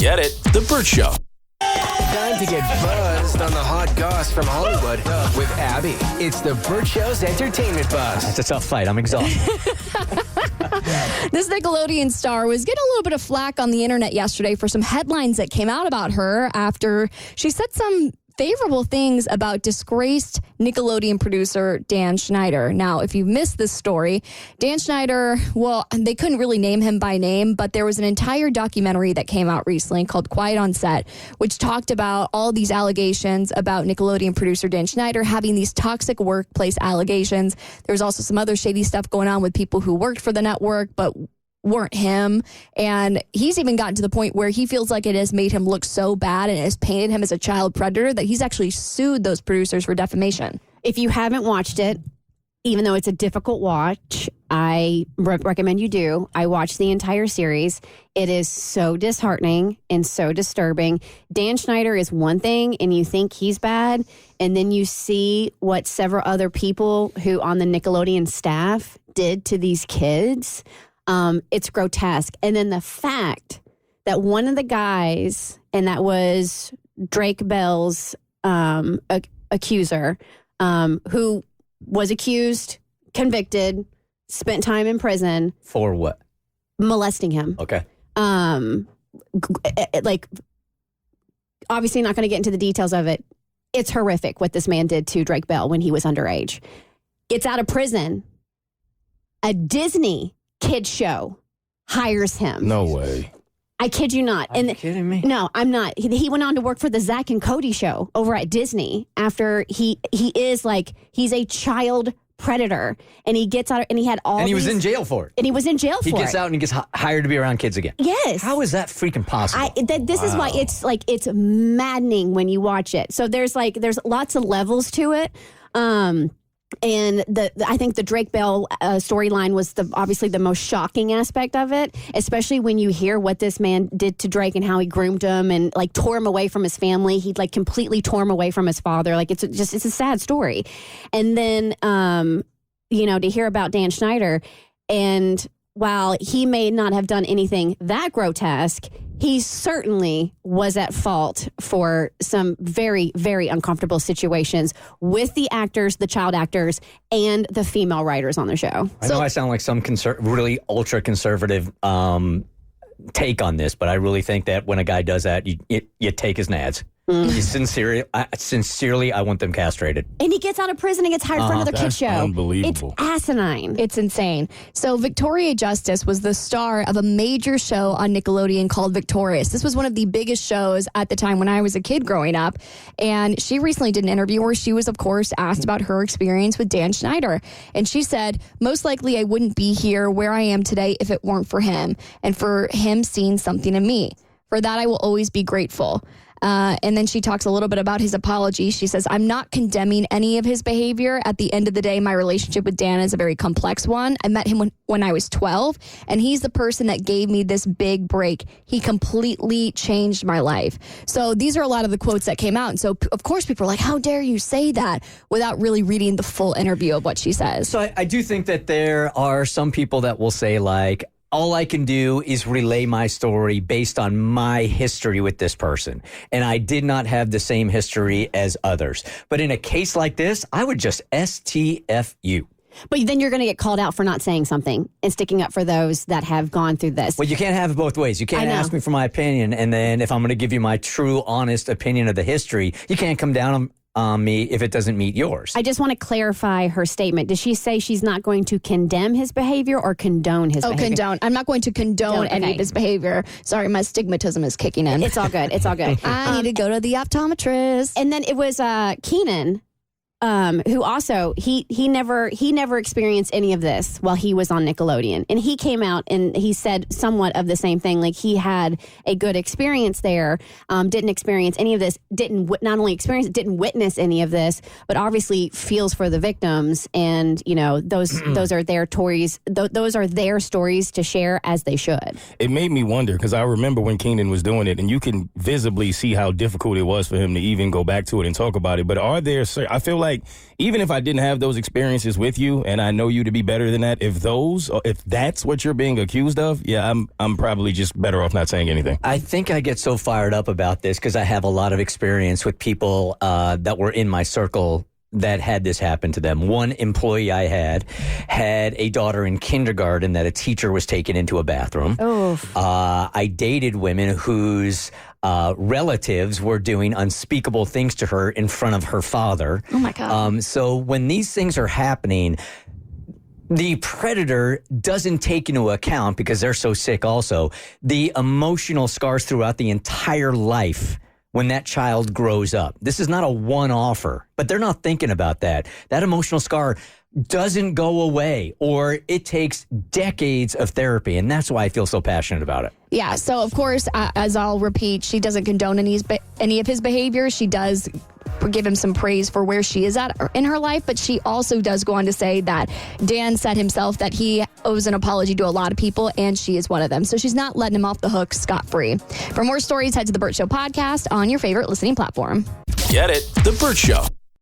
Get it? The Bert Show. Time to get buzzed on the hot goss from Hollywood with Abby. It's the Bert Show's entertainment buzz. It's a tough fight. I'm exhausted. This Nickelodeon star was getting a little bit of flack on the internet yesterday for some headlines that came out about her after she said some favorable things about disgraced Nickelodeon producer Dan Schneider. Now, if you missed this story, Dan Schneider, well, they couldn't really name him by name, but there was an entire documentary that came out recently called Quiet on Set, which talked about all these allegations about Nickelodeon producer Dan Schneider having these toxic workplace allegations. There was also some other shady stuff going on with people who worked for the network, but weren't him. And he's even gotten to the point where he feels like it has made him look so bad and it has painted him as a child predator that he's actually sued those producers for defamation. If you haven't watched it, even though it's a difficult watch, I recommend you do. I watched the entire series. It is so disheartening and so disturbing. Dan Schneider is one thing and you think he's bad, and then you see what several other people who on the Nickelodeon staff did to these kids. It's grotesque. And then the fact that one of the guys, and that was Drake Bell's accuser, who was accused, convicted, spent time in prison. For what? Molesting him. Okay. Obviously not going to get into the details of it. It's horrific what this man did to Drake Bell when he was underage. Gets out of prison. A Disney kids show hires him. No way. I kid you not. Are you kidding me? No, I'm not. He went on to work for the Zach and Cody show over at Disney after he's a child predator, and he gets out and he had all And he was in jail for it. And he was in jail for it. He gets out and he gets hired to be around kids again. Yes. How is that freaking possible? This is why it's maddening when you watch it. So there's lots of levels to it. And I think the Drake Bell storyline was obviously the most shocking aspect of it, especially when you hear what this man did to Drake and how he groomed him and like tore him away from his family. He like completely tore him away from his father. Like it's a sad story. And then to hear about Dan Schneider, and while he may not have done anything that grotesque, he certainly was at fault for some very, very uncomfortable situations with the actors, the child actors, and the female writers on the show. I know I sound like some really ultra-conservative take on this, but I really think that when a guy does that, you take his nads. Sincerely, I want them castrated. And he gets out of prison and gets hired for another kid show. Unbelievable. It's asinine. It's insane. So Victoria Justice was the star of a major show on Nickelodeon called Victorious. This was one of the biggest shows at the time when I was a kid growing up. And she recently did an interview where she was, of course, asked about her experience with Dan Schneider. And she said, most likely I wouldn't be here where I am today if it weren't for him and for him seeing something in me. For that, I will always be grateful. And then she talks a little bit about his apology. She says, I'm not condemning any of his behavior. At the end of the day, my relationship with Dan is a very complex one. I met him when I was 12, and he's the person that gave me this big break. He completely changed my life. So these are a lot of the quotes that came out. And so, of course, people are like, how dare you say that without really reading the full interview of what she says. So I do think that there are some people that will say, like, all I can do is relay my story based on my history with this person. And I did not have the same history as others. But in a case like this, I would just STFU. But then you're going to get called out for not saying something and sticking up for those that have gone through this. Well, you can't have it both ways. You can't ask me for my opinion, and then if I'm going to give you my true, honest opinion of the history, you can't come down on me if it doesn't meet yours. I just want to clarify her statement. Does she say she's not going to condemn his behavior or condone his behavior? Condone. I'm not going to condone any of his behavior. Sorry, my stigmatism is kicking in. It's all good. It's all good. I need to go to the optometrist. And then it was Keenan, who also he never experienced any of this while he was on Nickelodeon, and he came out and he said somewhat of the same thing. Like he had a good experience there, didn't experience any of this, didn't witness any of this, but obviously feels for the victims, and those are their stories. Those are their stories to share as they should. It made me wonder, because I remember when Keenan was doing it, and you can visibly see how difficult it was for him to even go back to it and talk about it. But I feel like like, even if I didn't have those experiences with you and I know you to be better than that, if that's what you're being accused of, yeah, I'm probably just better off not saying anything. I think I get so fired up about this because I have a lot of experience with people that were in my circle that had this happen to them. One employee I had a daughter in kindergarten that a teacher was taken into a bathroom. I dated women whose relatives were doing unspeakable things to her in front of her father. Oh, my God. So when these things are happening, the predator doesn't take into account, because they're so sick also, the emotional scars throughout the entire life when that child grows up. This is not a one-offer, but they're not thinking about that. That emotional scar doesn't go away, or it takes decades of therapy, and that's why I feel so passionate about it. Yeah, so of course, as I'll repeat, she doesn't condone any of his behavior. She does give him some praise for where she is at in her life, but she also does go on to say that Dan said himself that he owes an apology to a lot of people, and she is one of them. So she's not letting him off the hook scot-free. For more stories, head to the Bert Show podcast on your favorite listening platform. Get it? The Bert Show.